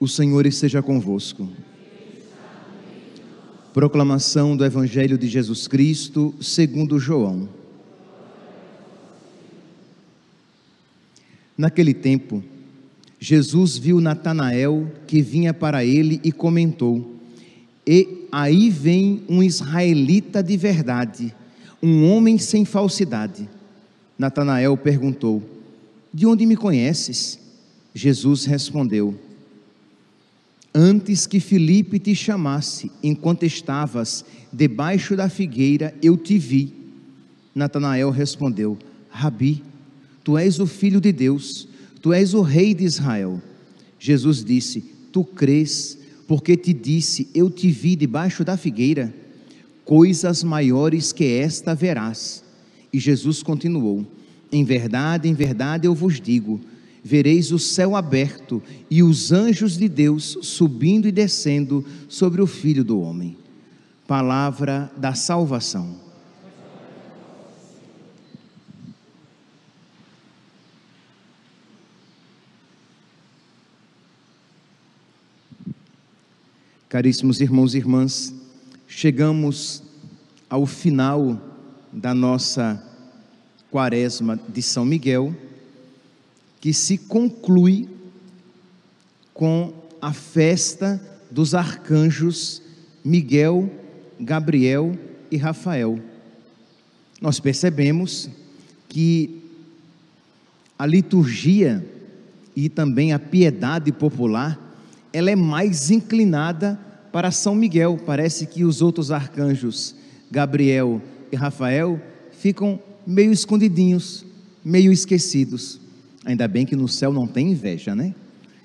O Senhor esteja convosco. Proclamação do Evangelho de Jesus Cristo, segundo João. Naquele tempo, Jesus viu Natanael que vinha para ele e comentou: "E aí vem um israelita de verdade, um homem sem falsidade." Natanael perguntou: "De onde me conheces?" Jesus respondeu: "Antes que Filipe te chamasse, enquanto estavas debaixo da figueira, eu te vi." Natanael respondeu: "Rabi, tu és o Filho de Deus, tu és o Rei de Israel." Jesus disse: "Tu crês, porque te disse, eu te vi debaixo da figueira? Coisas maiores que esta verás." E Jesus continuou: em verdade, eu vos digo, vereis o céu aberto e os anjos de Deus subindo e descendo sobre o Filho do Homem. Palavra da salvação. Caríssimos irmãos e irmãs, chegamos ao final da nossa Quaresma de São Miguel, que se conclui com a festa dos arcanjos Miguel, Gabriel e Rafael. Nós percebemos que a liturgia e também a piedade popular, ela é mais inclinada para São Miguel. Parece que os outros arcanjos, Gabriel e Rafael, ficam meio escondidinhos, meio esquecidos. Ainda bem que no céu não tem inveja, né?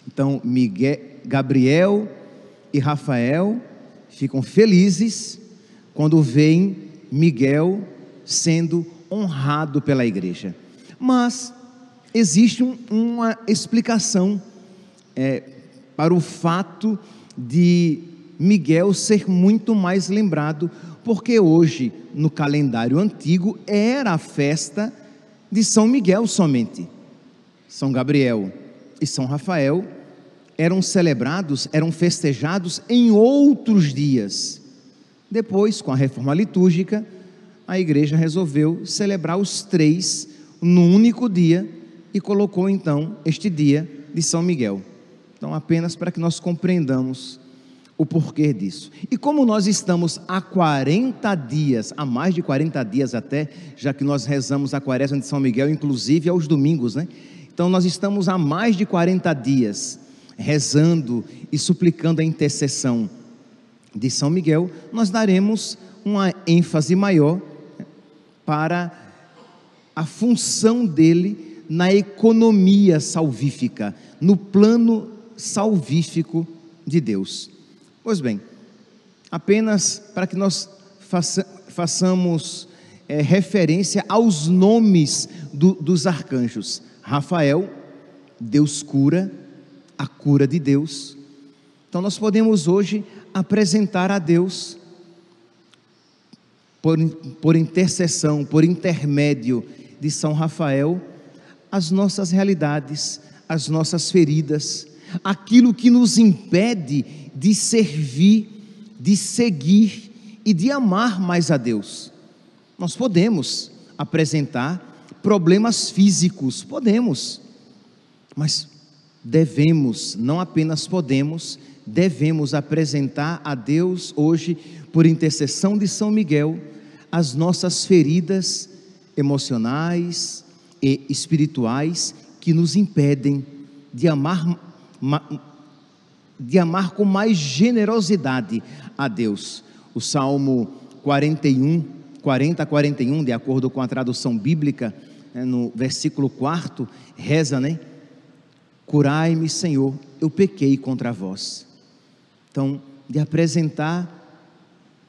Então, Gabriel e Rafael ficam felizes quando veem Miguel sendo honrado pela igreja. Mas existe uma explicação para o fato de Miguel ser muito mais lembrado, porque hoje, no calendário antigo, era a festa de São Miguel somente. São Gabriel e São Rafael eram festejados em outros dias. Depois, com a reforma litúrgica, a igreja resolveu celebrar os três num único dia e colocou então este dia de São Miguel. Então, apenas para que nós compreendamos o porquê disso. E como nós estamos há 40 dias, há mais de 40 dias até, já que nós rezamos a Quaresma de São Miguel, inclusive aos domingos, né? Então nós estamos há mais de 40 dias rezando e suplicando a intercessão de São Miguel. Nós daremos uma ênfase maior para a função dele na economia salvífica, no plano salvífico de Deus. Pois bem, apenas para que nós façamos referência aos nomes dos arcanjos. Rafael, Deus cura, a cura de Deus. Então nós podemos hoje apresentar a Deus, por intercessão, por intermédio de São Rafael, as nossas realidades, as nossas feridas, aquilo que nos impede de servir, de seguir e de amar mais a Deus. Nós podemos apresentar problemas físicos, podemos, mas devemos, não apenas podemos, devemos apresentar a Deus hoje, por intercessão de São Miguel, as nossas feridas emocionais e espirituais que nos impedem de amar com mais generosidade a Deus. O Salmo 40 a 41, de acordo com a tradução bíblica, no versículo 4, reza, né? Curai-me, Senhor, eu pequei contra vós. Então, de apresentar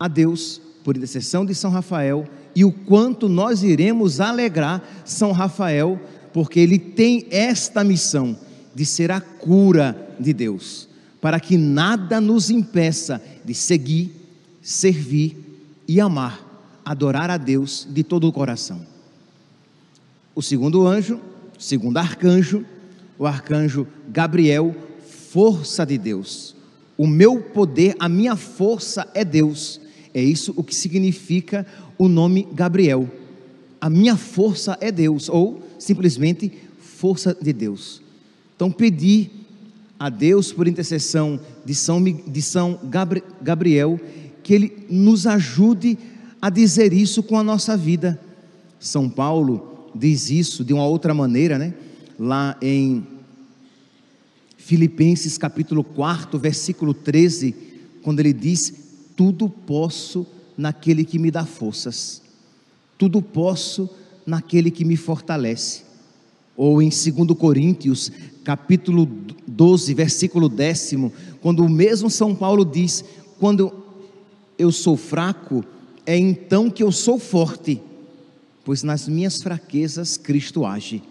a Deus, por intercessão de São Rafael, e o quanto nós iremos alegrar São Rafael, porque ele tem esta missão de ser a cura de Deus, para que nada nos impeça de seguir, servir e amar, adorar a Deus de todo o coração. O segundo anjo, o segundo arcanjo, o arcanjo Gabriel, força de Deus. O meu poder, a minha força é Deus. É isso o que significa o nome Gabriel. A minha força é Deus, ou simplesmente força de Deus. Então pedi a Deus, por intercessão de São Gabriel, que Ele nos ajude a dizer isso com a nossa vida. São Paulo diz isso de uma outra maneira, né? Lá em Filipenses capítulo 4, versículo 13, quando ele diz: tudo posso naquele que me dá forças, tudo posso naquele que me fortalece. Ou em 2 Coríntios capítulo 12, versículo 10, quando o mesmo São Paulo diz: quando eu sou fraco, é então que eu sou forte, pois nas minhas fraquezas Cristo age.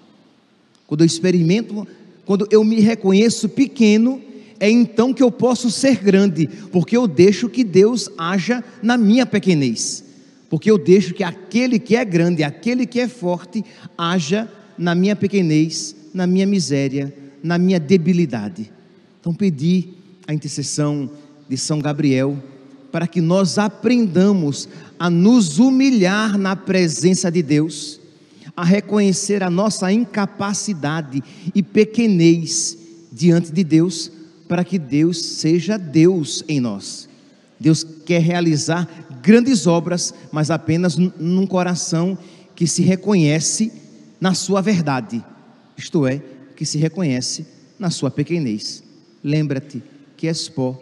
Quando eu me reconheço pequeno, é então que eu posso ser grande, porque eu deixo que Deus haja na minha pequenez, porque eu deixo que aquele que é grande, aquele que é forte, haja na minha pequenez, na minha miséria, na minha debilidade. Então pedi a intercessão de São Gabriel, para que nós aprendamos a nos humilhar na presença de Deus, a reconhecer a nossa incapacidade e pequenez diante de Deus, para que Deus seja Deus em nós. Deus quer realizar grandes obras, mas apenas num coração que se reconhece na sua verdade, isto é, que se reconhece na sua pequenez. Lembra-te que és pó,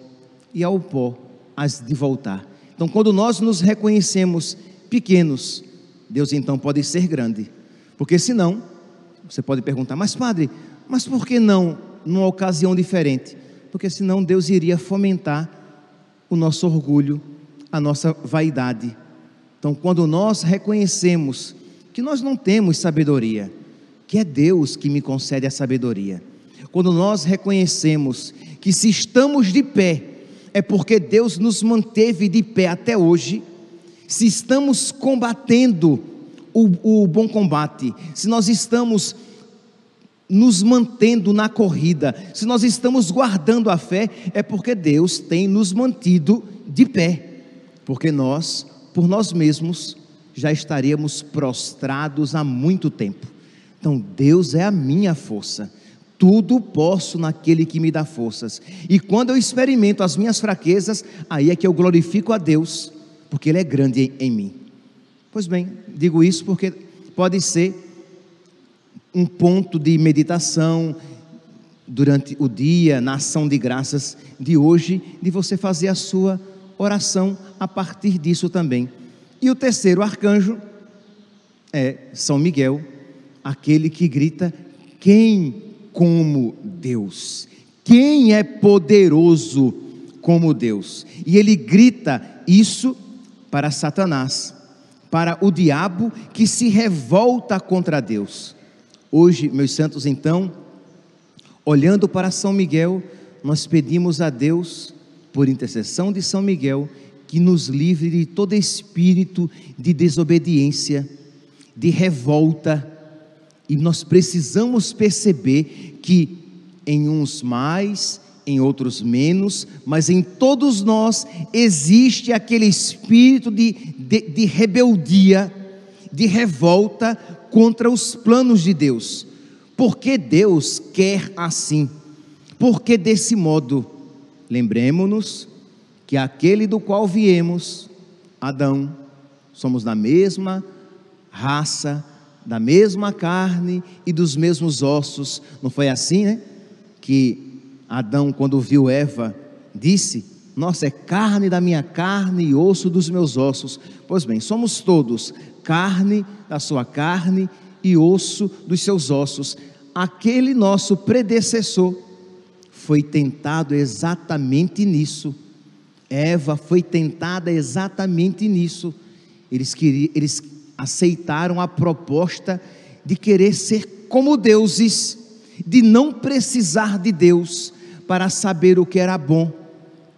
e ao pó has de voltar. Então, quando nós nos reconhecemos pequenos, Deus então pode ser grande, porque senão, você pode perguntar: mas padre, mas por que não numa ocasião diferente? Porque senão Deus iria fomentar o nosso orgulho, a nossa vaidade. Então, quando nós reconhecemos que nós não temos sabedoria, que é Deus que me concede a sabedoria, quando nós reconhecemos que se estamos de pé, é porque Deus nos manteve de pé até hoje, se estamos combatendo o bom combate, se nós estamos nos mantendo na corrida, se nós estamos guardando a fé, é porque Deus tem nos mantido de pé, porque nós, por nós mesmos, já estaríamos prostrados há muito tempo. Então Deus é a minha força, tudo posso naquele que me dá forças, e quando eu experimento as minhas fraquezas, aí é que eu glorifico a Deus, porque Ele é grande em mim. Pois bem, digo isso porque pode ser um ponto de meditação durante o dia, na ação de graças de hoje, de você fazer a sua oração a partir disso também. E o terceiro arcanjo é São Miguel, aquele que grita: quem como Deus? Quem é poderoso como Deus? E ele grita isso para Satanás, para o diabo que se revolta contra Deus. Hoje, meus santos, então, olhando para São Miguel, nós pedimos a Deus, por intercessão de São Miguel, que nos livre de todo espírito de desobediência, de revolta. E nós precisamos perceber que em uns mais, em outros menos, mas em todos nós existe aquele espírito de rebeldia, de revolta contra os planos de Deus. Porque Deus quer assim? Porque desse modo? Lembremos-nos que aquele do qual viemos, Adão, somos da mesma raça, da mesma carne e dos mesmos ossos. Não foi assim, né? Que Adão, quando viu Eva, disse: nossa, é carne da minha carne e osso dos meus ossos. Pois bem, somos todos carne da sua carne e osso dos seus ossos. Aquele nosso predecessor foi tentado exatamente nisso. Eva foi tentada exatamente nisso. Eles aceitaram a proposta de querer ser como deuses, de não precisar de Deus para saber o que era bom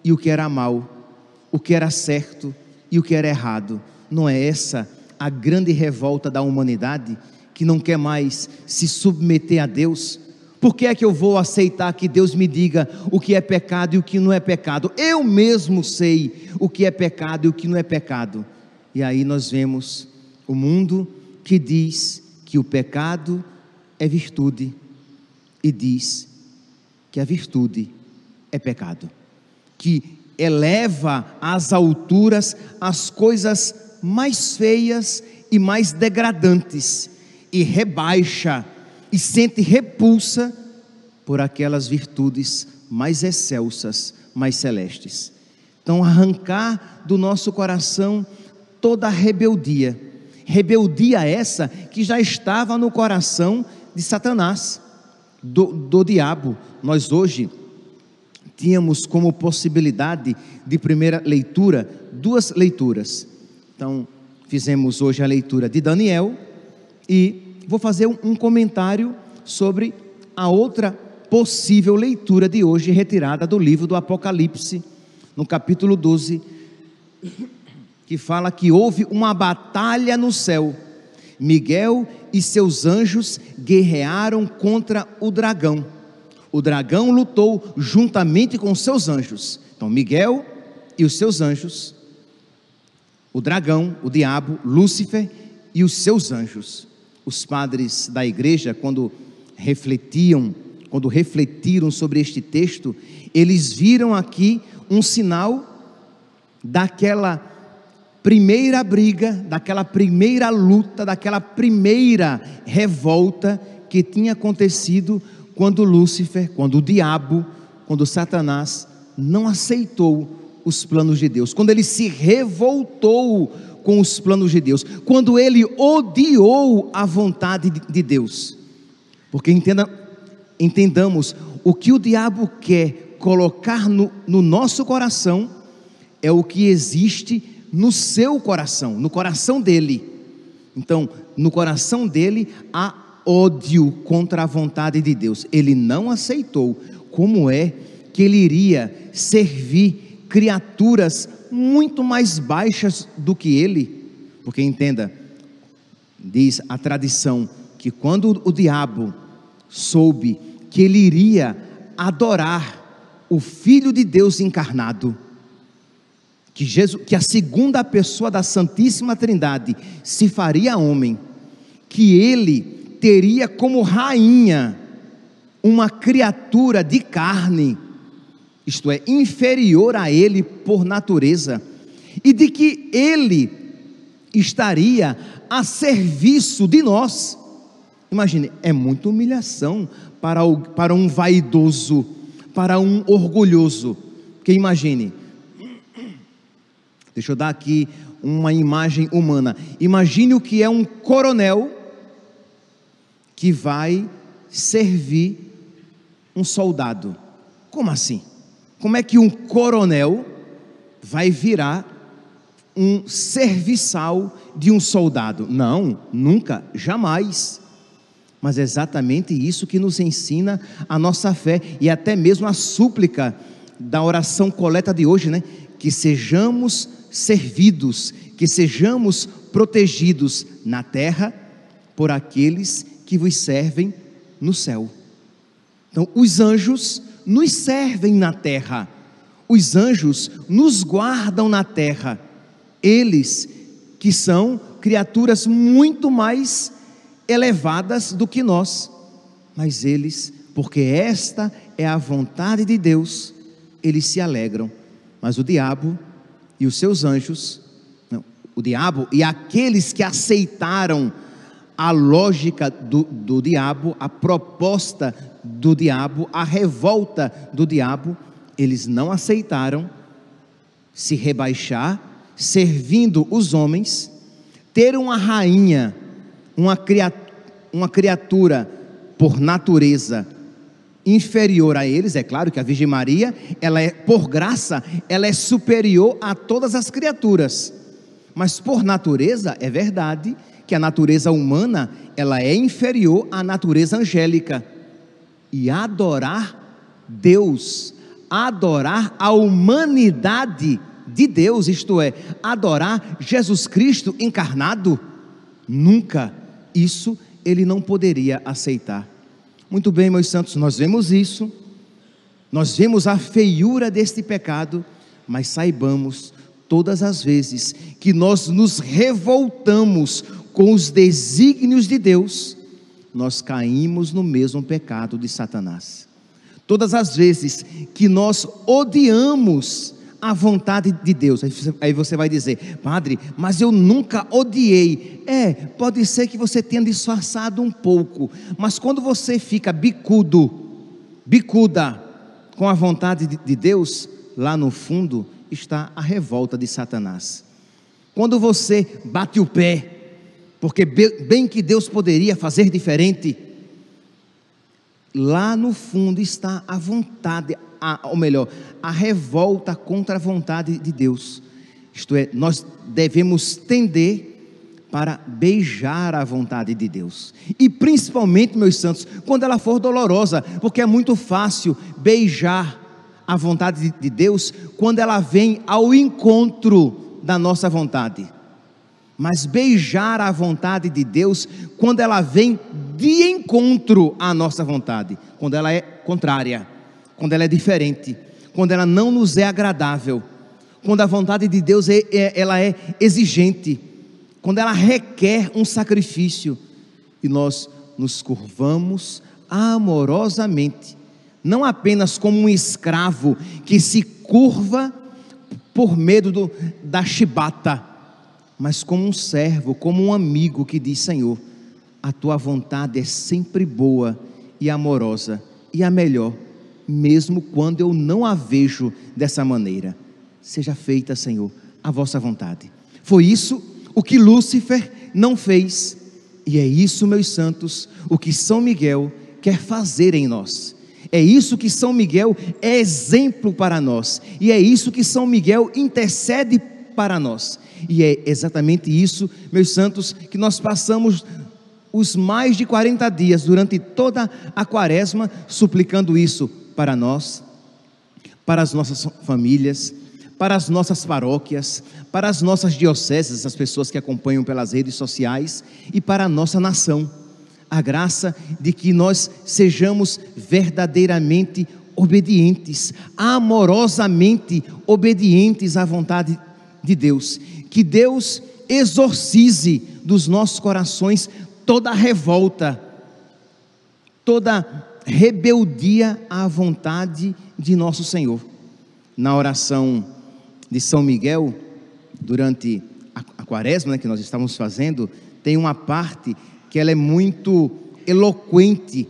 e o que era mal, o que era certo e o que era errado. Não é essa a grande revolta da humanidade, que não quer mais se submeter a Deus? Por que é que eu vou aceitar que Deus me diga o que é pecado e o que não é pecado? Eu mesmo sei o que é pecado e o que não é pecado. E aí nós vemos o mundo que diz que o pecado é virtude e diz que a virtude é pecado, que eleva às alturas as coisas mais feias e mais degradantes e rebaixa e sente repulsa por aquelas virtudes mais excelsas, mais celestes. Então, arrancar do nosso coração toda a rebeldia essa que já estava no coração de Satanás, do diabo. Nós hoje tínhamos como possibilidade de primeira leitura, 2 leituras. Então, fizemos hoje a leitura de Daniel e vou fazer um comentário sobre a outra possível leitura de hoje, retirada do livro do Apocalipse, no capítulo 12, que fala que houve uma batalha no céu. Miguel e seus anjos guerrearam contra o dragão. O dragão lutou juntamente com seus anjos. Então, Miguel e os seus anjos, o dragão, o diabo, Lúcifer e os seus anjos. Os padres da igreja, quando refletiram sobre este texto, eles viram aqui um sinal daquela primeira briga, daquela primeira luta, daquela primeira revolta que tinha acontecido quando Lúcifer, quando o diabo, quando Satanás não aceitou os planos de Deus, quando ele se revoltou com os planos de Deus, quando ele odiou a vontade de Deus. Porque entendamos, o que o diabo quer colocar no nosso coração é o que existe no seu coração, no coração dele. Então, no coração dele há ódio contra a vontade de Deus. Ele não aceitou. Como é que ele iria servir criaturas muito mais baixas do que ele? Porque entenda, diz a tradição, que quando o diabo soube que ele iria adorar o Filho de Deus encarnado, que a segunda pessoa da Santíssima Trindade se faria homem, que ele teria como rainha uma criatura de carne, isto é, inferior a ele por natureza, e de que ele estaria a serviço de nós. Imagine, é muita humilhação para um vaidoso, para um orgulhoso. Porque imagine, deixa eu dar aqui uma imagem humana. Imagine o que é um coronel que vai servir um soldado. Como assim? Como é que um coronel vai virar um serviçal de um soldado? Não, nunca, jamais. Mas é exatamente isso que nos ensina a nossa fé e até mesmo a súplica da oração coleta de hoje, né? Que sejamos servidos, que sejamos protegidos na terra por aqueles que vos servem no céu. Então, os anjos nos servem na terra, os anjos nos guardam na terra, eles que são criaturas muito mais elevadas do que nós, mas eles, porque esta é a vontade de Deus, eles se alegram. Mas o diabo e os seus anjos, o diabo e aqueles que aceitaram a lógica do diabo, a proposta do diabo, a revolta do diabo, eles não aceitaram se rebaixar, servindo os homens, ter uma rainha, uma criatura por natureza inferior a eles. É claro que a Virgem Maria, ela é, por graça, ela é superior a todas as criaturas, mas por natureza, é verdade que a natureza humana, ela é inferior à natureza angélica. E adorar Deus, adorar a humanidade de Deus, isto é, adorar Jesus Cristo encarnado, nunca, isso ele não poderia aceitar. Muito bem, meus santos, nós vemos isso, nós vemos a feiura deste pecado, mas saibamos, todas as vezes que nós nos revoltamos com os desígnios de Deus, nós caímos no mesmo pecado de Satanás. Todas as vezes que nós odiamos a vontade de Deus, aí você vai dizer: padre, mas eu nunca odiei. Pode ser que você tenha disfarçado um pouco, mas quando você fica bicuda com a vontade de Deus, lá no fundo está a revolta de Satanás. Quando você bate o pé, porque bem que Deus poderia fazer diferente, lá no fundo está a vontade, ou melhor, a revolta contra a vontade de Deus. Isto é, nós devemos tender para beijar a vontade de Deus, e principalmente, meus santos, quando ela for dolorosa, porque é muito fácil beijar a vontade de Deus quando ela vem ao encontro da nossa vontade, mas beijar a vontade de Deus quando ela vem de encontro à nossa vontade, quando ela é contrária, quando ela é diferente, quando ela não nos é agradável, quando a vontade de Deus ela é exigente, quando ela requer um sacrifício, e nós nos curvamos amorosamente, não apenas como um escravo que se curva por medo da chibata, mas como um servo, como um amigo que diz: Senhor, a tua vontade é sempre boa e amorosa e a melhor, mesmo quando eu não a vejo dessa maneira. Seja feita, Senhor, a vossa vontade. Foi isso o que Lúcifer não fez, e é isso, meus santos, o que São Miguel quer fazer em nós. É isso que São Miguel é exemplo para nós, e é isso que São Miguel intercede para nós, e é exatamente isso, meus santos, que nós passamos os mais de 40 dias, durante toda a quaresma, suplicando isso para nós, para as nossas famílias, para as nossas paróquias, para as nossas dioceses, as pessoas que acompanham pelas redes sociais, e para a nossa nação. A graça de que nós sejamos verdadeiramente obedientes, amorosamente obedientes à vontade de Deus. Que Deus exorcize dos nossos corações toda revolta, toda rebeldia à vontade de nosso Senhor. Na oração de São Miguel, durante a quaresma, que nós estamos fazendo, tem uma parte que ela é muito eloquente,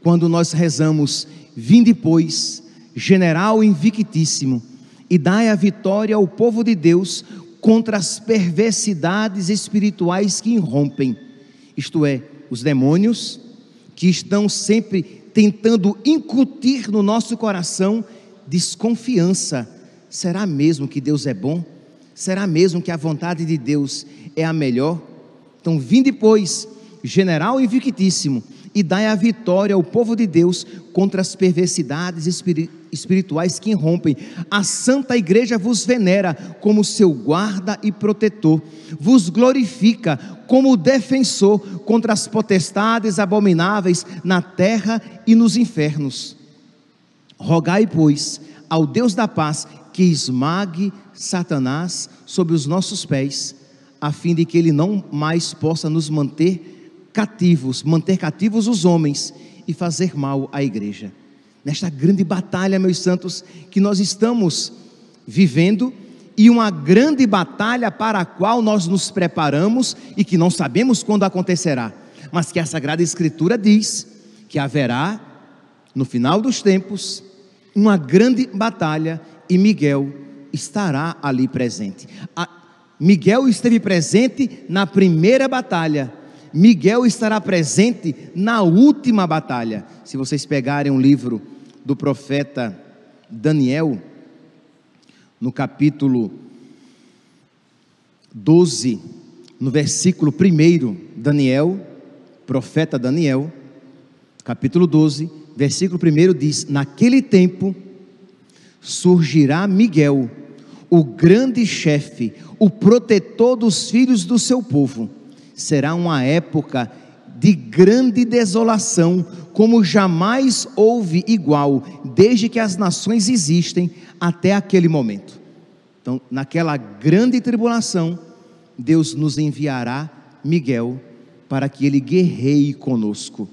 quando nós rezamos: vinde, pois, general invictíssimo, e dai a vitória ao povo de Deus contra as perversidades espirituais que irrompem, isto é, os demônios que estão sempre tentando incutir no nosso coração desconfiança. Será mesmo que Deus é bom? Será mesmo que a vontade de Deus é a melhor? Então, vinde, pois, general invictíssimo, e dai a vitória ao povo de Deus contra as perversidades espirituais que irrompem. A Santa Igreja vos venera como seu guarda e protetor, vos glorifica como defensor contra as potestades abomináveis na terra e nos infernos. Rogai, pois, ao Deus da paz que esmague Satanás sob os nossos pés, a fim de que ele não mais possa nos manter cativos os homens e fazer mal à igreja. Nesta grande batalha, meus santos, que nós estamos vivendo, e uma grande batalha para a qual nós nos preparamos e que não sabemos quando acontecerá, mas que a Sagrada Escritura diz que haverá, no final dos tempos, uma grande batalha, e Miguel estará ali presente. Miguel esteve presente na primeira batalha, Miguel estará presente na última batalha. Se vocês pegarem um livro do profeta Daniel, no capítulo 12, no versículo 1, Daniel, profeta Daniel, capítulo 12, versículo 1 diz: naquele tempo surgirá Miguel, o grande chefe, o protetor dos filhos do seu povo. Será uma época de grande desolação, como jamais houve igual, desde que as nações existem até aquele momento. Então, naquela grande tribulação, Deus nos enviará Miguel para que ele guerreie conosco,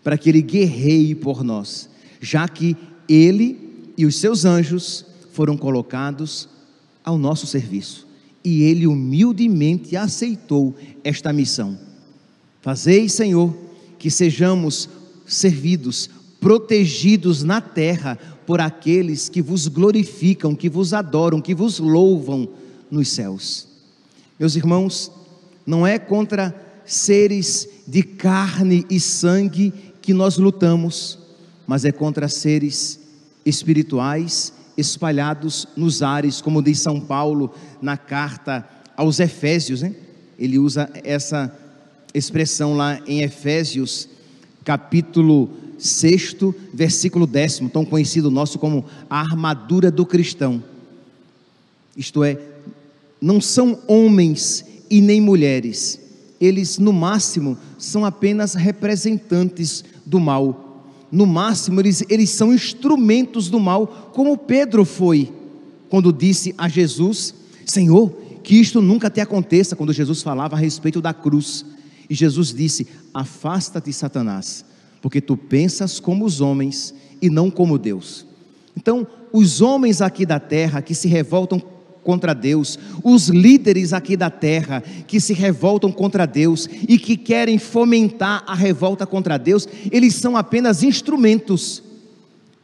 para que ele guerreie por nós, já que ele e os seus anjos foram colocados ao nosso serviço, e ele humildemente aceitou esta missão. Fazei, Senhor, que sejamos servidos, protegidos na terra por aqueles que vos glorificam, que vos adoram, que vos louvam nos céus. Meus irmãos, não é contra seres de carne e sangue que nós lutamos, mas é contra seres espirituais espalhados nos ares, como diz São Paulo na carta aos Efésios, né? Ele usa essa expressão lá em Efésios, capítulo 6, versículo 10, tão conhecido nosso como a armadura do cristão. Isto é, não são homens e nem mulheres, eles no máximo são apenas representantes do mal. No máximo eles são instrumentos do mal, como Pedro foi, quando disse a Jesus: Senhor, que isto nunca te aconteça, quando Jesus falava a respeito da cruz. E Jesus disse: afasta-te, Satanás, porque tu pensas como os homens e não como Deus. Então, os homens aqui da terra que se revoltam contra Deus, os líderes aqui da terra que se revoltam contra Deus e que querem fomentar a revolta contra Deus, eles são apenas instrumentos,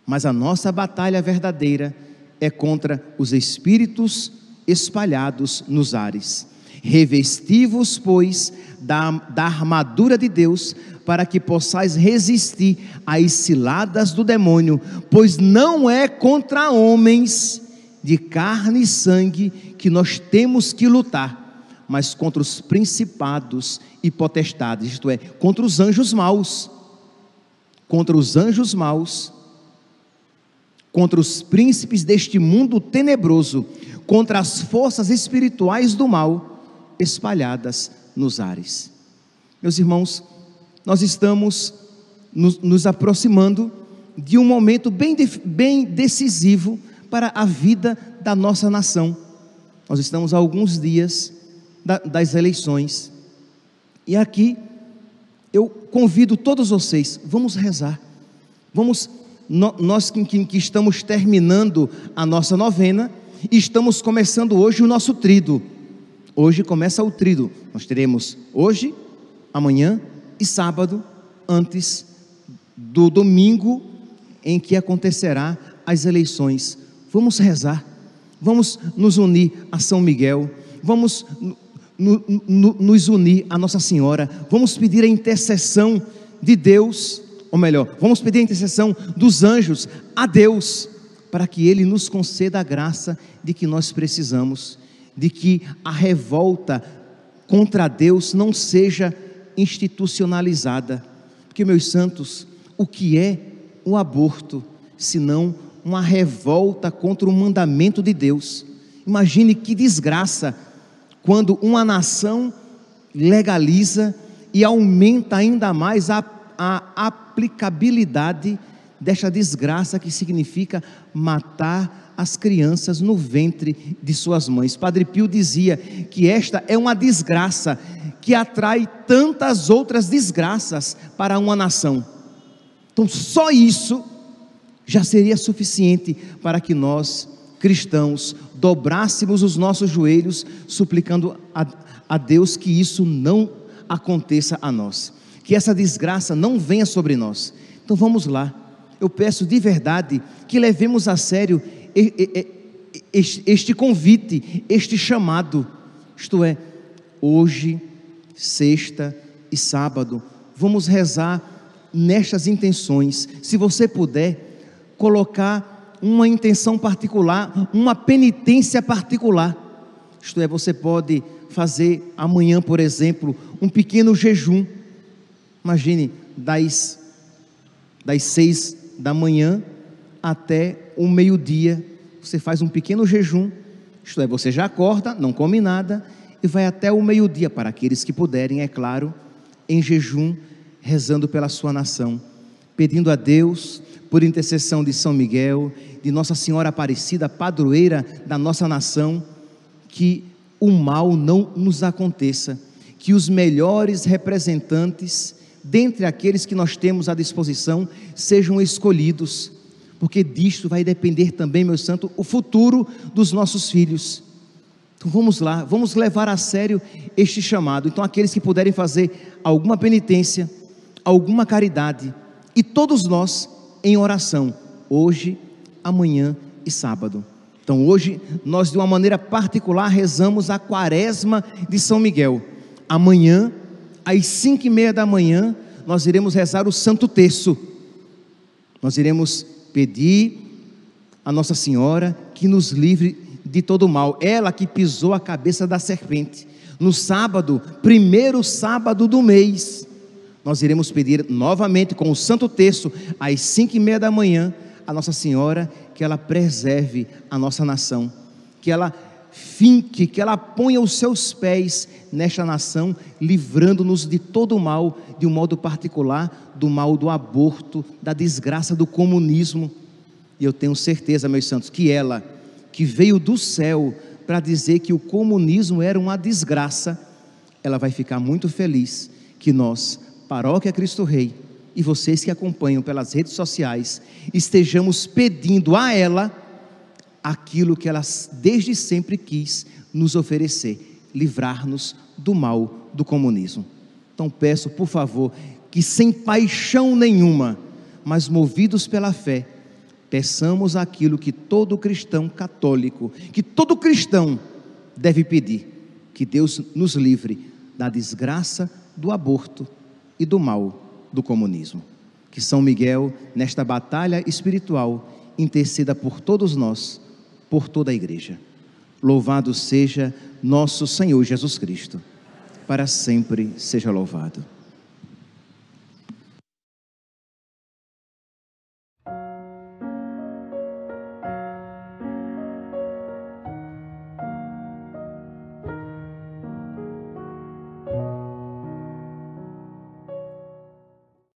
mas a nossa batalha verdadeira é contra os espíritos espalhados nos ares. Revesti-vos, pois, da armadura de Deus, para que possais resistir às ciladas do demônio, pois não é contra homens de carne e sangue que nós temos que lutar, mas contra os principados e potestades, isto é, contra os anjos maus, contra os príncipes deste mundo tenebroso, contra as forças espirituais do mal espalhadas nos ares. Meus irmãos, nós estamos nos aproximando de um momento bem decisivo para a vida da nossa nação. Nós estamos a alguns dias das eleições, e aqui eu convido todos vocês, vamos rezar, nós que estamos terminando a nossa novena, estamos começando hoje o nosso tríduo. Hoje começa o tríduo, nós teremos hoje, amanhã e sábado, antes do domingo em que acontecerá as eleições. Vamos rezar, vamos nos unir a São Miguel, vamos nos unir a Nossa Senhora, vamos pedir a intercessão de Deus, ou melhor, vamos pedir a intercessão dos anjos a Deus, para que Ele nos conceda a graça de que nós precisamos, de que a revolta contra Deus não seja institucionalizada, porque, meus santos, o que é o aborto, senão uma revolta contra o mandamento de Deus? Imagine que desgraça, quando uma nação legaliza e aumenta ainda mais a aplicabilidade desta desgraça que significa matar as crianças no ventre de suas mães. Padre Pio dizia que esta é uma desgraça que atrai tantas outras desgraças para uma nação. Então só isso já seria suficiente para que nós, cristãos, dobrássemos os nossos joelhos, suplicando a Deus que isso não aconteça a nós, que essa desgraça não venha sobre nós. Então vamos lá, eu peço de verdade que levemos a sério este convite, este chamado, isto é, hoje, sexta e sábado, vamos rezar nestas intenções. Se você puder colocar uma intenção particular, uma penitência particular, isto é, você pode fazer amanhã, por exemplo, um pequeno jejum. Imagine, das 6 da manhã até o meio-dia, você faz um pequeno jejum, isto é, você já acorda, não come nada, e vai até o meio-dia, para aqueles que puderem, é claro, em jejum, rezando pela sua nação, pedindo a Deus, por intercessão de São Miguel, de Nossa Senhora Aparecida, padroeira da nossa nação, que o mal não nos aconteça, que os melhores representantes, dentre aqueles que nós temos à disposição, sejam escolhidos, porque disto vai depender também, meu santo, o futuro dos nossos filhos. Então vamos lá, vamos levar a sério este chamado. Então aqueles que puderem fazer alguma penitência, alguma caridade, e todos nós em oração, hoje, amanhã e sábado. Então hoje nós de uma maneira particular rezamos a quaresma de São Miguel. Amanhã, às 5:30 da manhã, nós iremos rezar o Santo Terço. Nós iremos pedir a Nossa Senhora que nos livre de todo mal. Ela que pisou a cabeça da serpente. No sábado, primeiro sábado do mês, nós iremos pedir novamente com o Santo Terço, às 5:30 da manhã, a Nossa Senhora que ela preserve a nossa nação, que ela finque, que ela ponha os seus pés nesta nação, livrando-nos de todo o mal, de um modo particular, do mal do aborto, da desgraça do comunismo. E eu tenho certeza, meus santos, que ela, que veio do céu para dizer que o comunismo era uma desgraça, ela vai ficar muito feliz que nós, Paróquia Cristo Rei, e vocês que acompanham pelas redes sociais, estejamos pedindo a ela aquilo que ela desde sempre quis nos oferecer, livrar-nos do mal do comunismo. Então peço, por favor, que sem paixão nenhuma, mas movidos pela fé, peçamos aquilo que todo cristão católico, que todo cristão deve pedir, que Deus nos livre da desgraça do aborto e do mal do comunismo. Que São Miguel, nesta batalha espiritual, interceda por todos nós, por toda a igreja. Louvado seja nosso Senhor Jesus Cristo, para sempre seja louvado.